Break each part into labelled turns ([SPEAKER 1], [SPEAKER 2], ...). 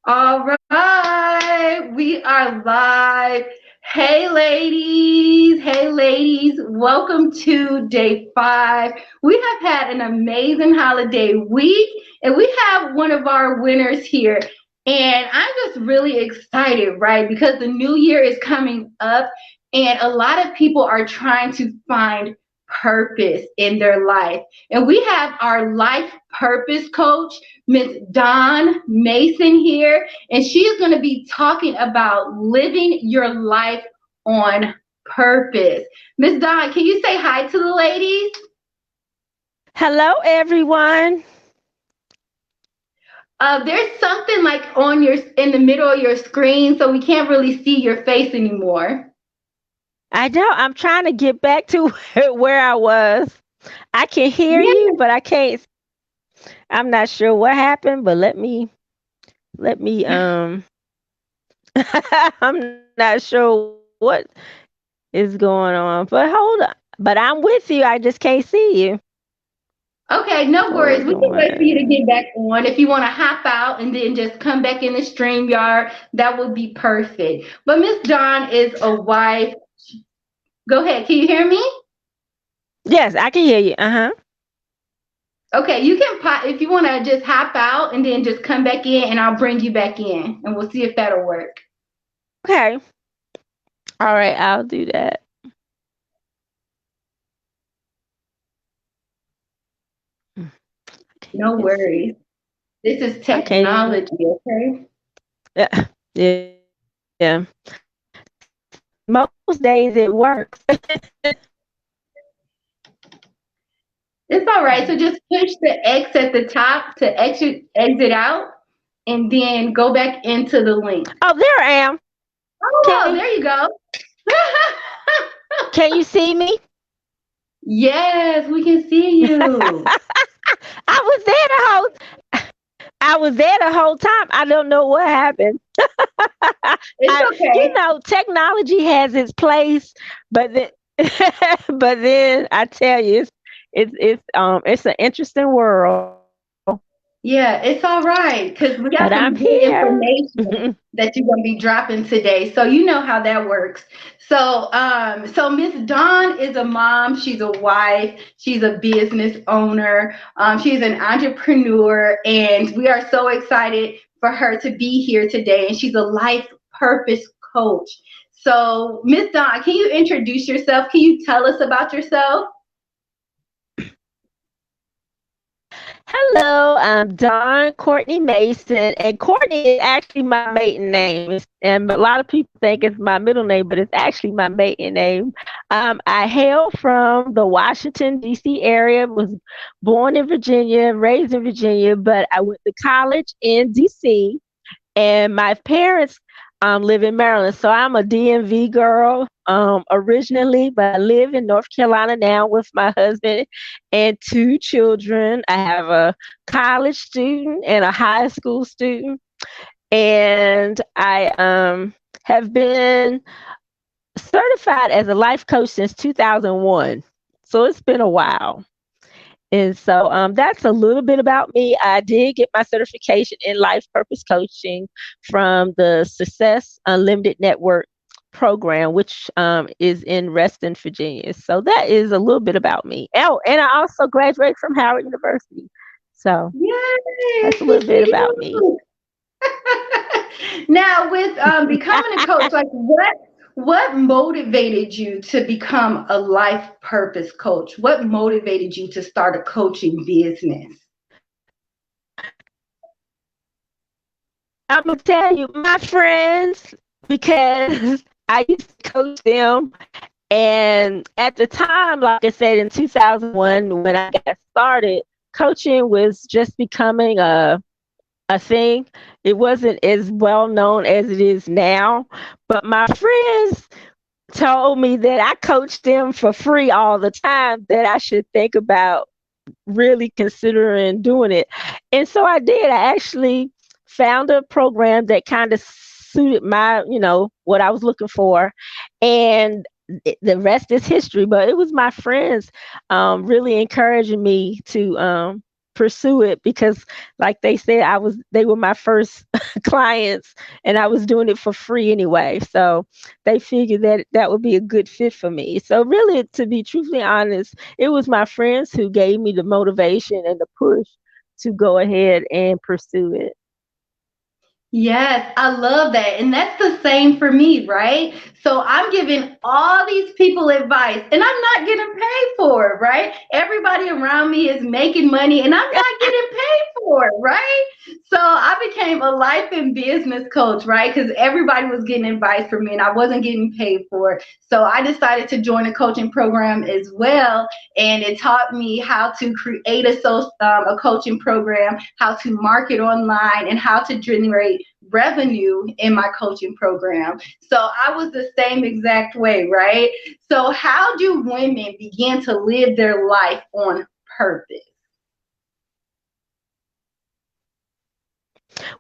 [SPEAKER 1] All right, we are live. Hey, ladies. Hey, ladies. Welcome to day 5. We have had an amazing holiday week, and we have one of our winners here. And I'm just really excited, right? Because the new year is coming up, and a lot of people are trying to find purpose in their life. And we have our life purpose coach, Miss Dawn Mason here, and she is going to be talking about living your life on purpose. Miss Dawn, can you say hi to the ladies?
[SPEAKER 2] Hello, everyone.
[SPEAKER 1] There's something like on your in the middle of your screen, so we can't really see your face anymore.
[SPEAKER 2] I know I'm trying to get back to where I was. I can hear you,
[SPEAKER 1] Yeah.
[SPEAKER 2] but I can't. I'm not sure what happened, but let me. I'm not sure what is going on, but hold on. But I'm with you. I just can't see you.
[SPEAKER 1] Okay, no worries.
[SPEAKER 2] Hold
[SPEAKER 1] We can wait for you to
[SPEAKER 2] on.
[SPEAKER 1] get back on. If you want to hop out and then just come back in the stream yard, that would be perfect. But Miss Dawn is a wife. Go ahead. Can you hear me?
[SPEAKER 2] Yes, I can hear you.
[SPEAKER 1] Okay, you can pop if you want to just hop out and then just come back in, and I'll bring you back in, and we'll see if that'll work.
[SPEAKER 2] Okay. All right, I'll do that. Can't
[SPEAKER 1] No
[SPEAKER 2] even see.
[SPEAKER 1] worries. This is
[SPEAKER 2] I can't even.
[SPEAKER 1] technology, okay?
[SPEAKER 2] Yeah. Yeah. Most days it works.
[SPEAKER 1] It's all right. So just push the X at the top to exit out, and then go back into the link.
[SPEAKER 2] Oh, there I am.
[SPEAKER 1] Oh,
[SPEAKER 2] Can
[SPEAKER 1] there you go.
[SPEAKER 2] can you see me?
[SPEAKER 1] Yes, we can see you.
[SPEAKER 2] I was there the whole I was there the whole time. I don't know what happened.
[SPEAKER 1] It's
[SPEAKER 2] I
[SPEAKER 1] okay.
[SPEAKER 2] technology has its place, but then but then I tell you it's an interesting world.
[SPEAKER 1] Yeah, it's all right because we
[SPEAKER 2] But
[SPEAKER 1] got
[SPEAKER 2] I'm
[SPEAKER 1] some good
[SPEAKER 2] here.
[SPEAKER 1] information that you're gonna be dropping today. So you know how that works. So Miss Dawn is a mom, she's a wife, she's a business owner, she's an entrepreneur, and we are so excited for her to be here today. And she's a life purpose coach. So, Miss Dawn, can you introduce yourself? Can you tell us about yourself?
[SPEAKER 2] Hello, I'm Dawn Courtney Mason, and Courtney is actually my maiden name. And a lot of people think it's my middle name, but it's actually my maiden name. I hail from the Washington, D.C. area, was born in Virginia, raised in Virginia, but I went to college in D.C., and my parents live in Maryland. So I'm a DMV girl originally, but I live in North Carolina now with my husband and 2 children. I have a college student and a high school student, and I have been certified as a life coach since 2001. So it's been a while. And so that's a little bit about me. I did get my certification in life purpose coaching from the Success Unlimited Network program, which is in Reston, Virginia. So that is a little bit about me. Oh, and I also graduated from Howard University. So
[SPEAKER 1] Yay,
[SPEAKER 2] that's a little bit about me.
[SPEAKER 1] woo-hoo. Now, with becoming a coach, like what motivated you to become a life purpose coach? What motivated you to start a coaching business?
[SPEAKER 2] I'm gonna tell you, my friends, because I used to coach them. And at the time, like I said, in 2001, when I got started, coaching was just becoming a thing. It wasn't as well known as it is now. But my friends told me that I coached them for free all the time, that I should think about really considering doing it. And so I did. I actually found a program that kind of suited my, what I was looking for. And the rest is history. But it was my friends really encouraging me to pursue it because, like they said, they were my first clients, and I was doing it for free anyway. So they figured that that would be a good fit for me. So really, to be truthfully honest, it was my friends who gave me the motivation and the push to go ahead and pursue it.
[SPEAKER 1] Yes, I love that. And that's the same for me, right? So I'm giving all these people advice and I'm not getting paid for it, right? Everybody around me is making money and I'm not getting paid for it, right? So I became a life and business coach, right? Because everybody was getting advice from me and I wasn't getting paid for it. So I decided to join a coaching program as well. And it taught me how to create a coaching program, how to market online, and how to generate revenue in my coaching program. So I was the same exact way, right? So how do women begin to live their life on purpose?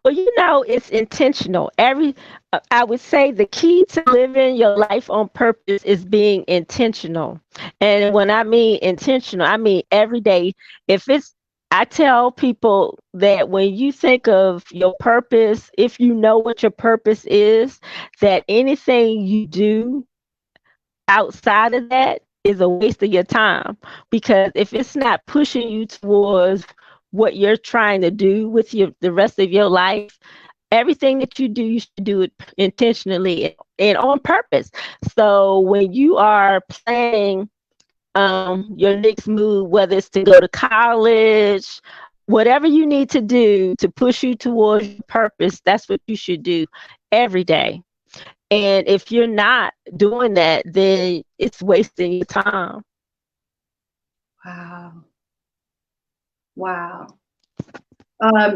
[SPEAKER 2] Well, it's intentional. I would say the key to living your life on purpose is being intentional. And when I mean intentional, I mean every day. If it's, I tell people that when you think of your purpose, if you know what your purpose is, that anything you do outside of that is a waste of your time. Because if it's not pushing you towards what you're trying to do with the rest of your life, everything that you do, you should do it intentionally and on purpose. So when you are planning your next move, whether it's to go to college, whatever you need to do to push you towards your purpose, that's what you should do every day. And if you're not doing that, then it's wasting your time.
[SPEAKER 1] Wow. Wow.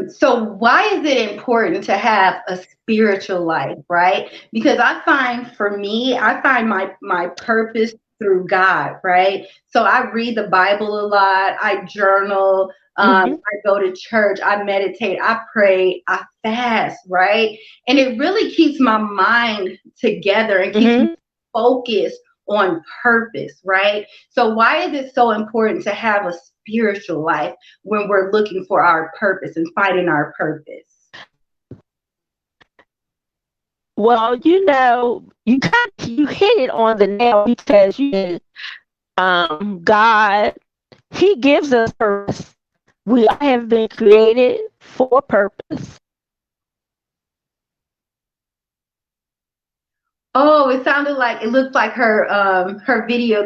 [SPEAKER 1] So why is it important to have a spiritual life, right? Because I find for me, I find my purpose through God, right? So I read the Bible a lot, I journal,
[SPEAKER 2] Hmm.
[SPEAKER 1] I go to church, I meditate, I pray, I fast, right? And it really keeps my mind together and keeps me
[SPEAKER 2] Hmm.
[SPEAKER 1] focused on purpose, right? So why is it so important to have a spiritual life when we're looking for our purpose and finding our purpose?
[SPEAKER 2] Well, you hit it on the nail because God, He gives us purpose. We all have been created for purpose.
[SPEAKER 1] Oh, it sounded like it looked like her video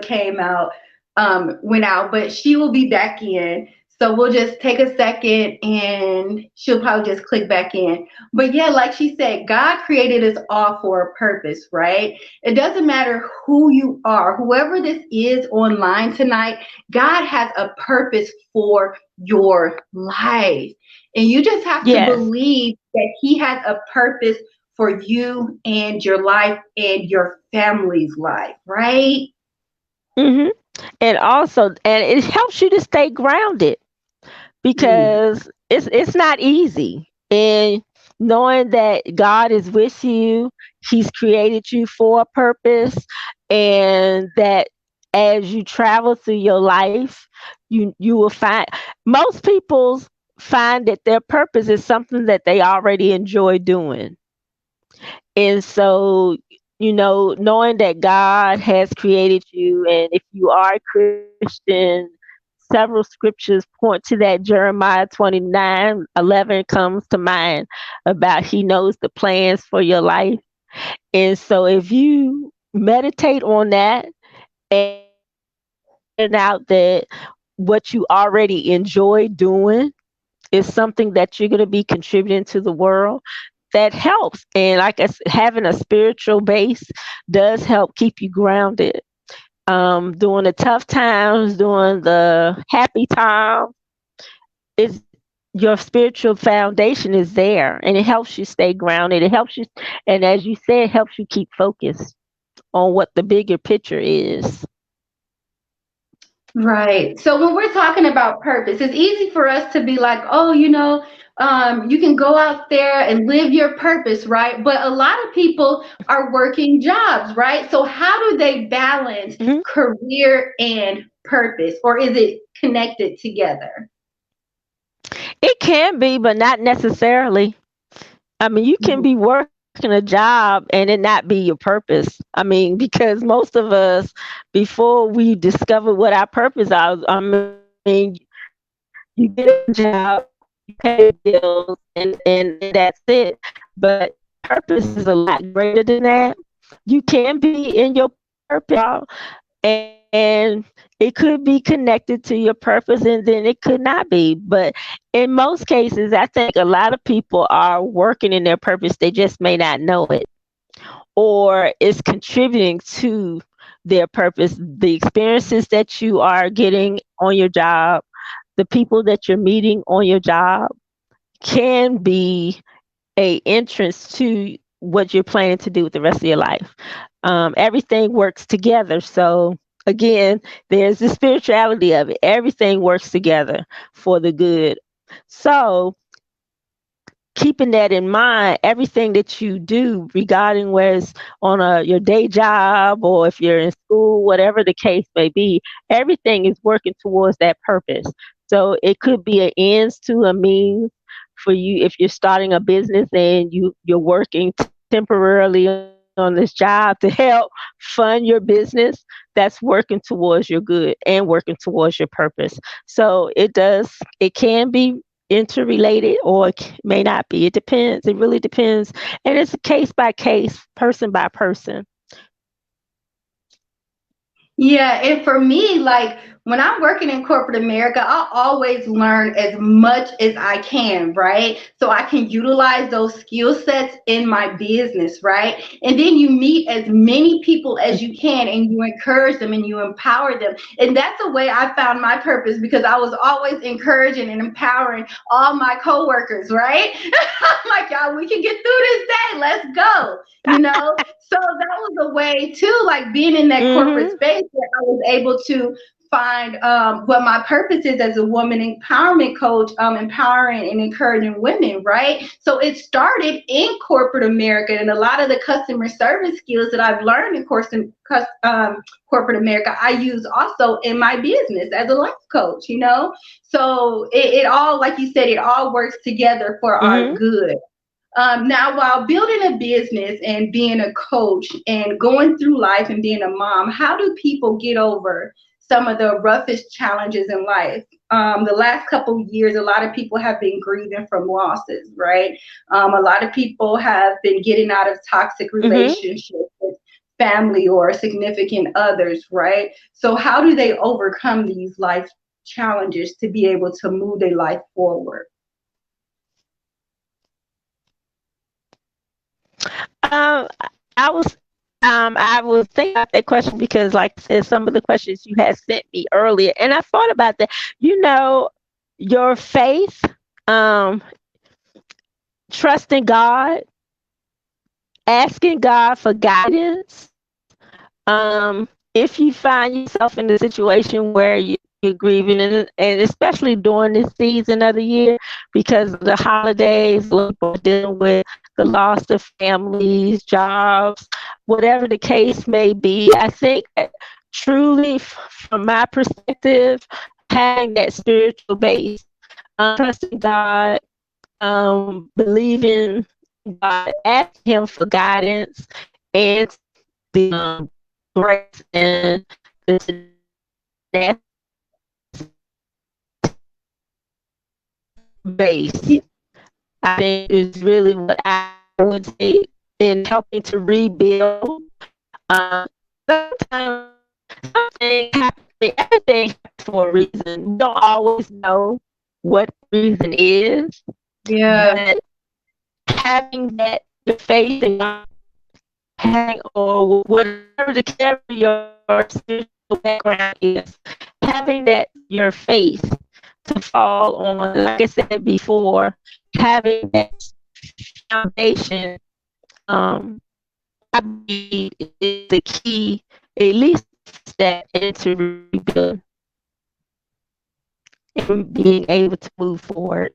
[SPEAKER 1] went out, but she will be back in. So we'll just take a second and she'll probably just click back in. But yeah, like she said, God created us all for a purpose, right? It doesn't matter who you are, whoever this is online tonight, God has a purpose for your life. And you just have to
[SPEAKER 2] Yes.
[SPEAKER 1] believe that He has a purpose for you and your life and your family's life, right?
[SPEAKER 2] Hmm. And it helps you to stay grounded
[SPEAKER 1] Mm.
[SPEAKER 2] because it's not easy. And knowing that God is with you, He's created you for a purpose, and that as you travel through your life, you will find most people find that their purpose is something that they already enjoy doing. And so, knowing that God has created you, and if you are a Christian, several scriptures point to that. Jeremiah 29:11 comes to mind about He knows the plans for your life. And so, if you meditate on that and find out that what you already enjoy doing is something that you're going to be contributing to the world, that helps. And like I said, having a spiritual base does help keep you grounded. During the tough times, during the happy times, is your spiritual foundation is there, and it helps you stay grounded. It helps you, and as you said, it helps you keep focused on what the bigger picture is.
[SPEAKER 1] Right. So when we're talking about purpose, it's easy for us to be like, oh, you can go out there and live your purpose, right? But a lot of people are working jobs, right? So how do they balance
[SPEAKER 2] Mhm.
[SPEAKER 1] career and purpose, or is it connected together?
[SPEAKER 2] It can be, but not necessarily. I mean, you can be working a job and it not be your purpose. I mean, because most of us, before we discover what our purpose is, I mean, you get a job, you pay bills, and that's it. But purpose is a lot greater than that. You can be in your purpose, y'all, and it could be connected to your purpose and then it could not be. But in most cases, I think a lot of people are working in their purpose, they just may not know it, or it's contributing to their purpose. The experiences that you are getting on your job, the people that you're meeting on your job can be a entrance to what you're planning to do with the rest of your life. Everything works together. So again, there's the spirituality of it. Everything works together for the good. So keeping that in mind, everything that you do regarding whether it's on your day job or if you're in school, whatever the case may be, everything is working towards that purpose. So it could be an ends to a means for you if you're starting a business and you're working temporarily on this job to help fund your business. That's working towards your good and working towards your purpose. So it can be interrelated or it may not be. It depends. It really depends. And it's case by case, person by person.
[SPEAKER 1] Yeah, and for me, like when I'm working in corporate America, I always learn as much as I can, right? So I can utilize those skill sets in my business, right? And then you meet as many people as you can and you encourage them and you empower them. And that's the way I found my purpose because I was always encouraging and empowering all my coworkers, right? I'm like, y'all, we can get through this day. Let's go, you know? So that was a way too, like being in that corporate
[SPEAKER 2] Mm-hmm.
[SPEAKER 1] space where I was able to find what my purpose is as a woman empowerment coach, empowering and encouraging women, right? So it started in corporate America, and a lot of the customer service skills that I've learned in corporate America, I use also in my business as a life coach, you know? So it all, like you said, it all works together for our
[SPEAKER 2] Mm-hmm.
[SPEAKER 1] good. Now, while building a business and being a coach and going through life and being a mom, how do people get over some of the roughest challenges in life? The last couple of years, a lot of people have been grieving from losses, right? A lot of people have been getting out of toxic
[SPEAKER 2] Mm-hmm.
[SPEAKER 1] relationships with family or significant others, right? So, how do they overcome these life challenges to be able to move their life forward?
[SPEAKER 2] Um, I was thinking about that question because, like I said, some of the questions you had sent me earlier, and I thought about that. You know, your faith, um, trusting God, asking God for guidance. If you find yourself in a situation where you're grieving, and especially during this season of the year, because of the holidays, people are dealing with the loss of families, jobs, whatever the case may be, I think that truly, from my perspective, having that spiritual base, trusting God, believing God, asking Him for guidance, and the grace and the tenacity base, I think is really what I would say in helping to rebuild. Sometimes something happens, everything happens for a reason. We don't always know what the reason is,
[SPEAKER 1] Yeah.
[SPEAKER 2] but having that your faith in God, having or whatever your spiritual background is, having that your faith to fall on, like I said before, having that foundation, um, I believe is the key, at least step into rebuilding and being able to move forward.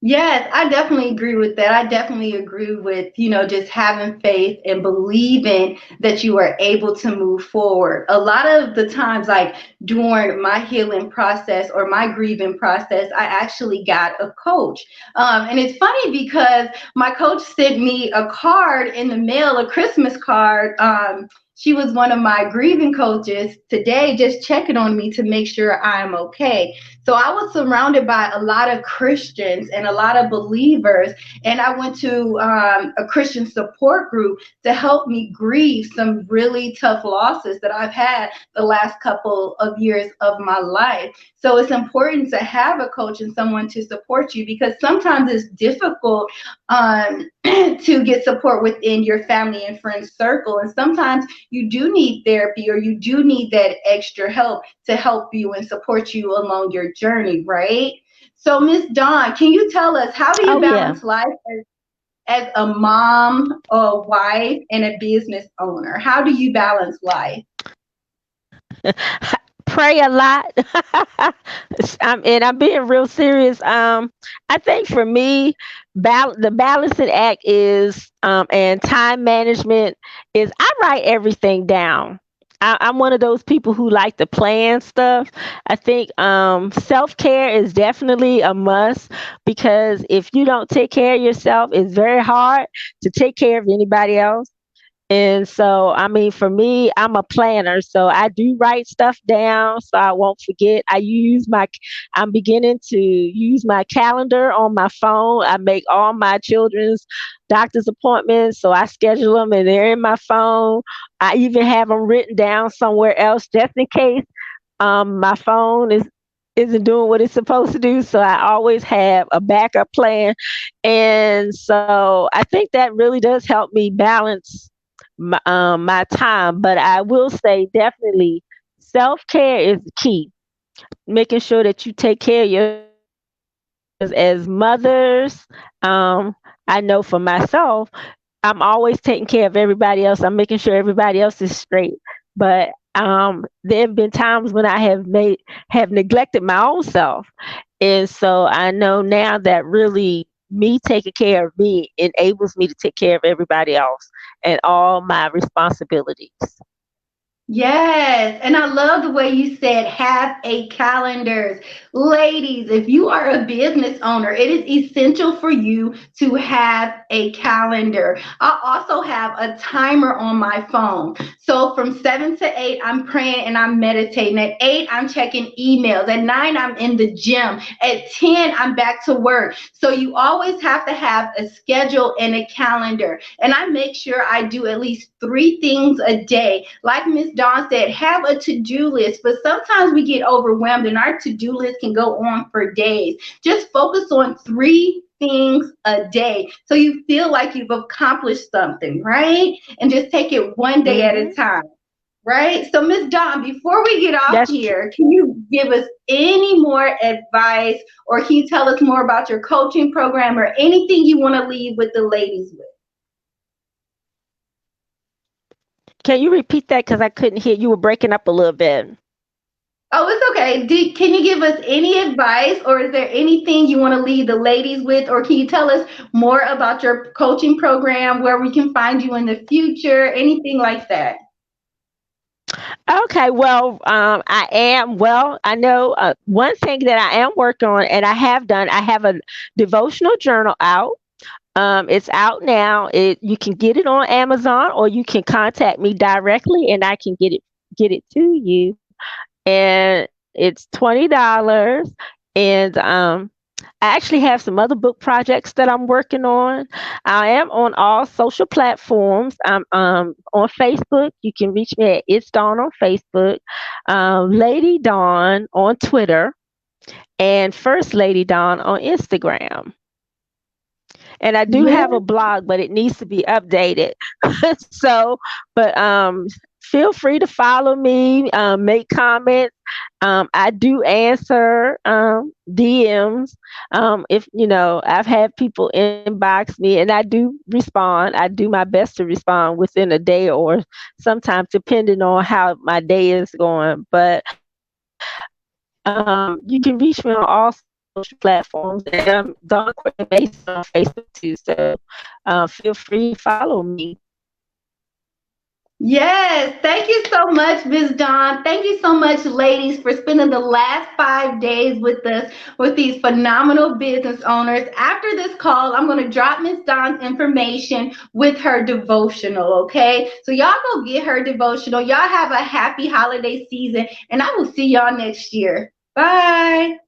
[SPEAKER 1] Yes, I definitely agree with that. I definitely agree with, just having faith and believing that you are able to move forward. A lot of the times, like during my healing process or my grieving process, I actually got a coach. And it's funny because my coach sent me a card in the mail, a Christmas card. She was one of my grieving coaches today, just checking on me to make sure I'm okay. So I was surrounded by a lot of Christians and a lot of believers, and I went to a Christian support group to help me grieve some really tough losses that I've had the last couple of years of my life. So it's important to have a coach and someone to support you, because sometimes it's difficult to get support within your family and friends circle, and sometimes you do need therapy or you do need that extra help to help you and support you along your journey, right? So Miss Dawn, can you tell us, how do you
[SPEAKER 2] Oh yeah.
[SPEAKER 1] balance life as a mom, a wife, and a business owner? How do you balance life?
[SPEAKER 2] Pray a lot. And I'm being real serious. I think for me, the balancing act is, and time management is, I write everything down. I'm one of those people who like to plan stuff. I think self care is definitely a must, because if you don't take care of yourself, it's very hard to take care of anybody else. And so, I mean, for me, I'm a planner, so I do write stuff down so I won't forget. I'm beginning to use my calendar on my phone. I make all my children's doctor's appointments, so I schedule them and they're in my phone. I even have them written down somewhere else just in case my phone isn't doing what it's supposed to do. So I always have a backup plan. And so I think that really does help me balance my time. But I will say, definitely, self care is key. Making sure that you take care of yourself as mothers. I know for myself, I'm always taking care of everybody else. I'm making sure everybody else is straight. But there have been times when I have neglected my own self, and so I know now that really me taking care of me enables me to take care of everybody else and all my responsibilities.
[SPEAKER 1] Yes, and I love the way you said have a calendar. Ladies, if you are a business owner, it is essential for you to have a calendar. I also have a timer on my phone. So from 7 to 8, I'm praying and I'm meditating. At 8, I'm checking emails. At 9, I'm in the gym. At 10, I'm back to work. So you always have to have a schedule and a calendar. And I make sure I do at least 3 things a day. Like Miss Dawn said, have a to-do list, but sometimes we get overwhelmed and our to-do list can go on for days. Just focus on 3 things a day so you feel like you've accomplished something, right? And just take it one day at a
[SPEAKER 2] Hmm.
[SPEAKER 1] time. Right. So, Miss Dawn, before we get off
[SPEAKER 2] That's true.
[SPEAKER 1] here, can you give us any more advice, or can you tell us more about your coaching program or anything you want to leave with the ladies with?
[SPEAKER 2] Can you repeat that? Because I couldn't hear. You were breaking up a little bit.
[SPEAKER 1] Oh, it's okay. Can you give us any advice, or is there anything you want to leave the ladies with, or can you tell us more about your coaching program, where we can find you in the future, anything like that?
[SPEAKER 2] Okay, well, I know one thing that I am working on, and I have done, I have a devotional journal out. It's out now. You can get it on Amazon, or you can contact me directly and I can get it to you. And it's $20. And I actually have some other book projects that I'm working on. I am on all social platforms. I'm on Facebook. You can reach me at It's Dawn on Facebook, Lady Dawn on Twitter, and First Lady Dawn on Instagram. And I do have a
[SPEAKER 1] Yes.
[SPEAKER 2] blog, but it needs to be updated. So, but feel free to follow me, make comments. I do answer DMs. If I've had people inbox me, and I do respond. I do my best to respond within a day, or sometimes depending on how my day is going. But you can reach me on all social social platforms. And I'm Dawn Courtney Mason on Facebook too. So feel free to follow me.
[SPEAKER 1] Yes, thank you so much, Ms. Dawn. Thank you so much, ladies, for spending the last 5 days with us with these phenomenal business owners. After this call, I'm going to drop Ms. Dawn's information with her devotional, okay? So y'all go get her devotional. Y'all have a happy holiday season, and I will see y'all next year. Bye.